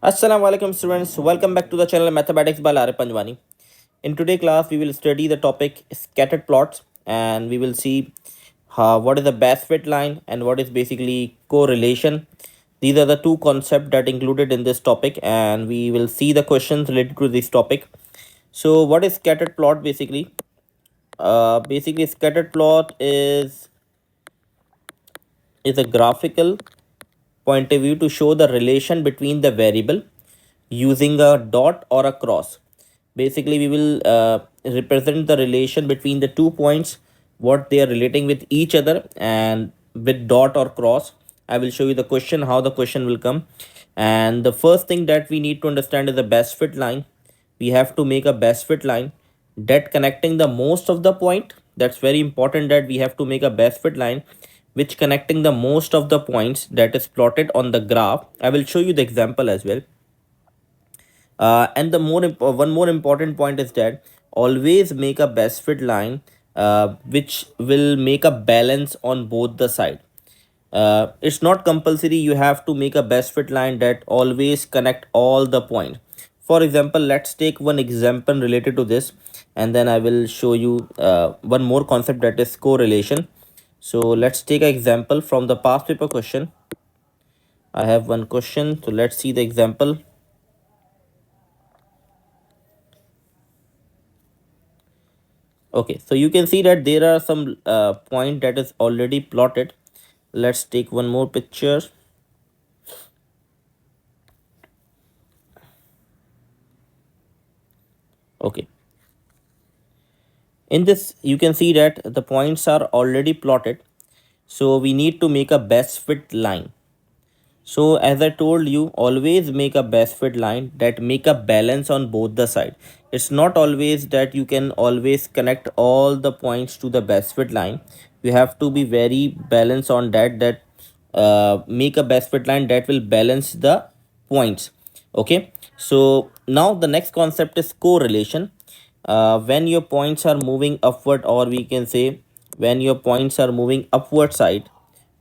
Assalamu alaikum students, welcome back to the channel Mathematics by Lare Panjwani. In today's class, we will study the topic scattered plots and we will see what is the best fit line and what is basically correlation. These are the two concepts that included in this topic and we will see the questions related to this topic. So what is scattered plot basically? Basically scattered plot is a graphical point of view to show the relation between the variable using a dot or a cross. Basically, we will represent the relation between the 2 points, what they are relating with each other, and with dot or cross. I will show you the question, how the question will come. And the first thing that we need to understand is the best fit line. We have to make a best fit line that connecting the most of the point. That's very important that we have to make a best fit line which connecting the most of the points that is plotted on the graph. I will show you the example as well. And the one more important point is that always make a best fit line which will make a balance on both the side. It's not compulsory you have to make a best fit line that always connect all the point. For example, let's take one example related to this and then I will show you one more concept, that is correlation. So let's take an example from the past paper question. I have one question, so let's see the example. Okay, so you can see that there are some point that is already plotted. Let's take one more picture. Okay, in this you can see that the points are already plotted, so we need to make a best fit line. So as I told you, always make a best fit line that make a balance on both the side. It's not always that you can always connect all the points to the best fit line. You have to be very balanced on that make a best fit line that will balance the points. Okay, so now the next concept is correlation. When your points are moving upward, or we can say when your points are moving upward side,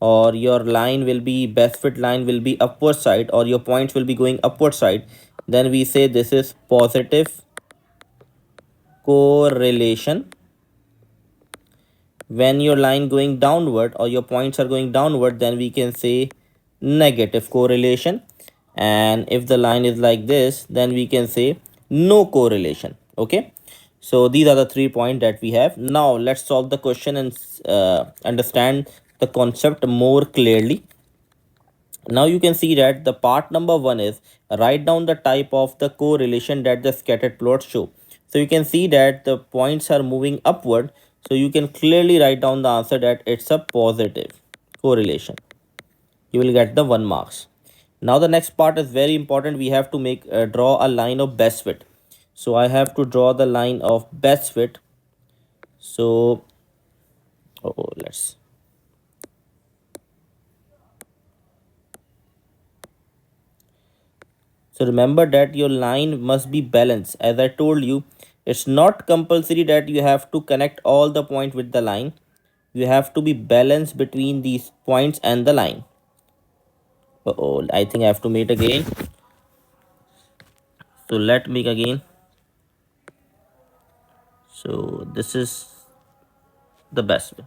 or your line will be best fit line will be upward side, or your points will be going upward side, then we say this is positive correlation. When your line going downward or your points are going downward, then we can say negative correlation. And if the line is like this, then we can say no correlation. Okay, so these are the 3 points that we have. Now let's solve the question and understand the concept more clearly. Now you can see that the part number 1 is write down the type of the correlation that the scattered plot show. So you can see that the points are moving upward. So you can clearly write down the answer that it's a positive correlation. You will get the 1 marks. Now the next part is very important. We have to make draw a line of best fit. So I have to draw the line of best fit. So let's So remember that your line must be balanced. As I told you, it's not compulsory that you have to connect all the point with the line. You have to be balanced between these points and the line. I think I have to make again. So let make again. So this is the best way.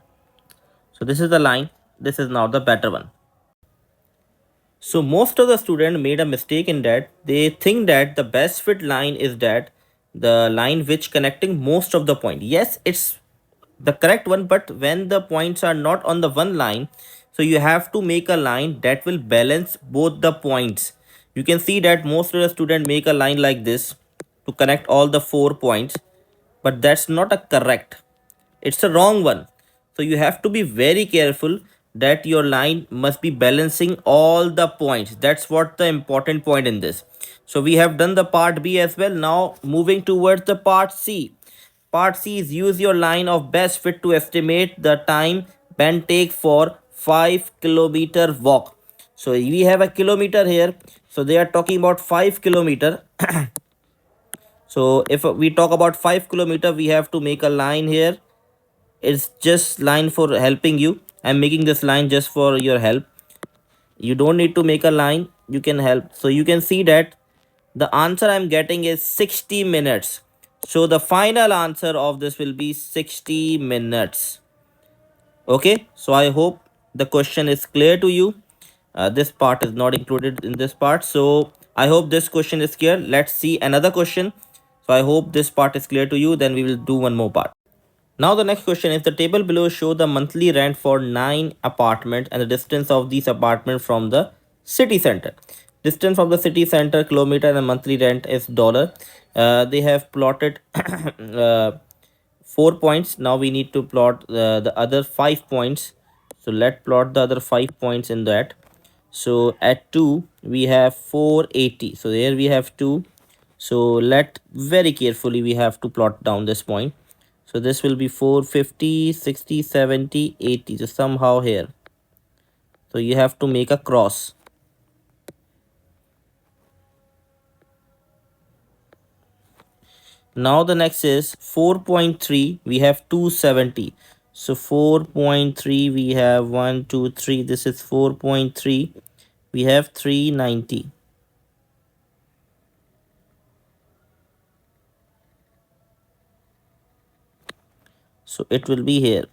So this is the line. This is now the better one. So most of the student made a mistake in that they think that the best fit line is that the line which connecting most of the point. Yes, it's the correct one, but when the points are not on the one line, so you have to make a line that will balance both the points. You can see that most of the student make a line like this to connect all the 4 points, but that's not a correct, it's a wrong one. So you have to be very careful that your line must be balancing all the points. That's what the important point in this. So we have done the part B as well. Now moving towards the part C. Part C is use your line of best fit to estimate the time Ben take for 5 kilometer walk. So we have a kilometer here, so they are talking about 5 kilometer. So if we talk about 5 kilometer, we have to make a line here. It's just line for helping you. I'm making this line just for your help. You don't need to make a line, you can help. So you can see that The answer I'm getting is 60 minutes. So the final answer of this will be 60 minutes. Okay, so I hope the question is clear to you. This part is not included in this part. So I hope this question is clear. Let's see another question. So I hope this part is clear to you. Then we will do one more part. Now the next question is the table below show the monthly rent for 9 apartments and the distance of these apartments from the city center. Distance from the city center kilometer and monthly rent is dollar. They have plotted 4 points. Now we need to plot the other 5 points. So let's plot the other 5 points in that. So at 2 we have 480. So there we have 2. So let very carefully we have to plot down this point. So this will be 450, 60, 70, 80. So somehow here. So you have to make a cross. Now the next is 4.3. We have 270. So 4.3 we have 1, 2, 3. This is 4.3. We have 390. So it will be here.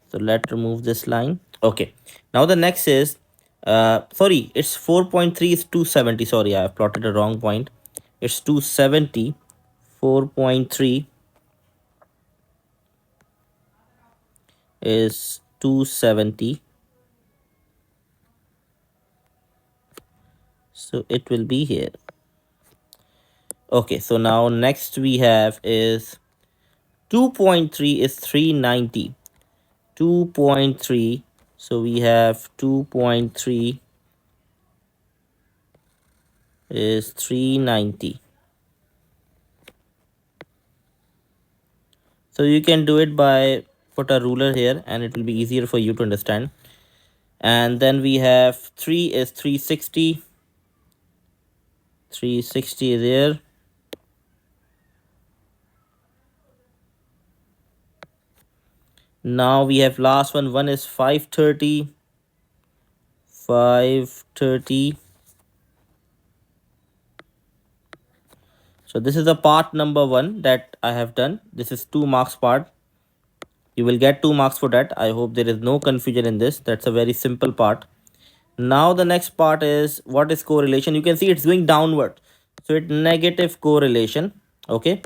So let's remove this line. Okay. Now the next is sorry, it's 4.3 is 270. Sorry, I have plotted a wrong point. It's 270. 4.3 is 270. So it will be here. Okay, so now next we have is 2.3 is 390. 2.3. So we have 2.3 is 390. So you can do it by put a ruler here and it will be easier for you to understand. And then we have 3 is 360. 360 there. Now we have last one. One is 530. 530. So this is the part number 1 that I have done. This is 2 marks part. You will get 2 marks for that. I hope there is no confusion in this. That's a very simple part. Now the next part is what is correlation. You can see it's going downward. So it's negative correlation. Okay.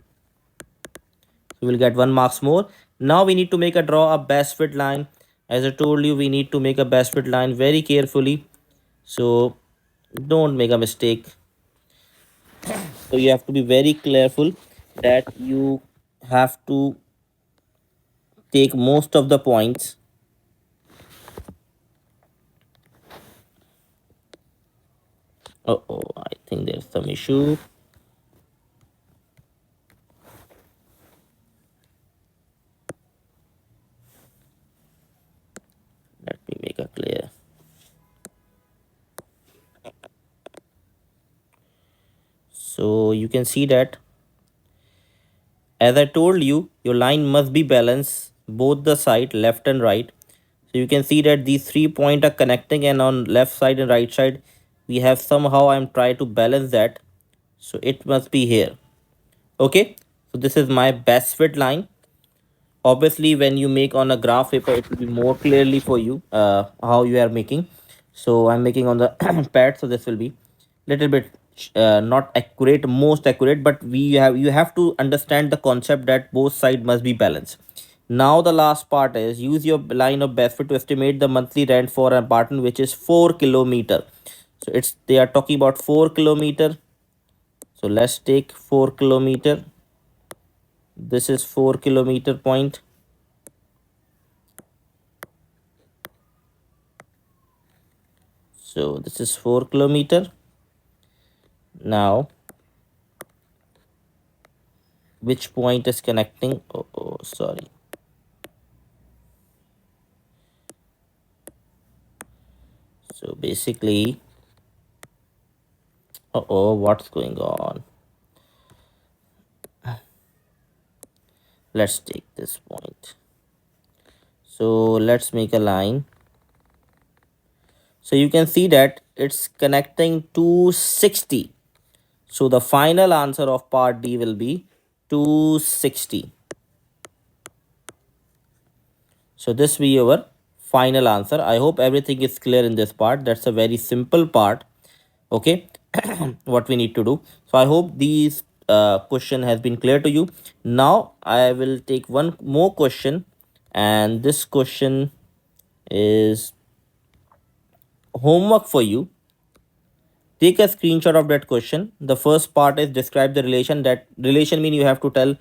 You will get 1 marks more. Now we need to make a draw a best fit line. As I told you, we need to make a best fit line very carefully. So don't make a mistake. So you have to be very careful that you have to take most of the points. Oh, I think there's some issue. Let me make it clear. So you can see that as I told you, your line must be balanced both the side left and right. So you can see that these 3 points are connecting and on left side and right side we have somehow I'm trying to balance that. So it must be here. Okay. So this is my best fit line. Obviously when you make on a graph paper it will be more clearly for you how you are making. So I'm making on the pad, so this will be little bit not accurate, most accurate, but you have to understand the concept that both side must be balanced. Now the last part is use your line of best fit to estimate the monthly rent for an apartment which is 4 kilometer. So it's they are talking about 4 kilometer. So let's take 4 kilometer. This is 4 kilometer point. So this is 4 kilometer. Now which point is connecting? Oh, sorry. So basically, what's going on? Let's take this point. So let's make a line. So you can see that it's connecting to 60. So the final answer of part D will be 260. So this will be your final answer. I hope everything is clear in this part. That's a very simple part. Okay, what we need to do. So I hope these question has been clear to you. Now I will take one more question, and this question is homework for you. Take a screenshot of that question. The first part is describe the relation. That relation mean you have to tell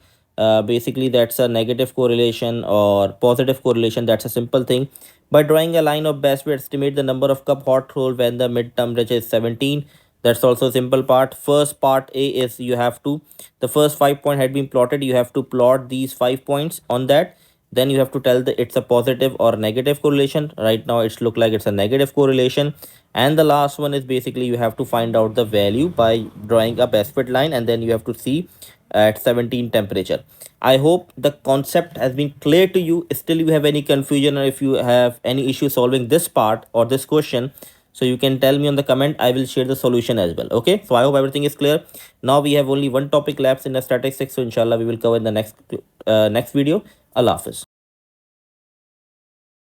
basically that's a negative correlation or positive correlation. That's a simple thing. By drawing a line of best way, estimate the number of cup hot roll when the mid temperature is 17. That's also a simple part. First part A is you have to, the first 5 point had been plotted. You have to plot these 5 points on that. Then you have to tell that it's a positive or negative correlation. Right now it's look like it's a negative correlation. And the last one is basically you have to find out the value by drawing a best fit line, and then you have to see at 17 temperature. I hope the concept has been clear to you. Still you have any confusion, or if you have any issue solving this part or this question, so you can tell me on the comment. I will share the solution as well. Okay, so I hope everything is clear. Now we have only one topic left in the statistics, so inshallah we will cover in the next video. Allah Hafiz.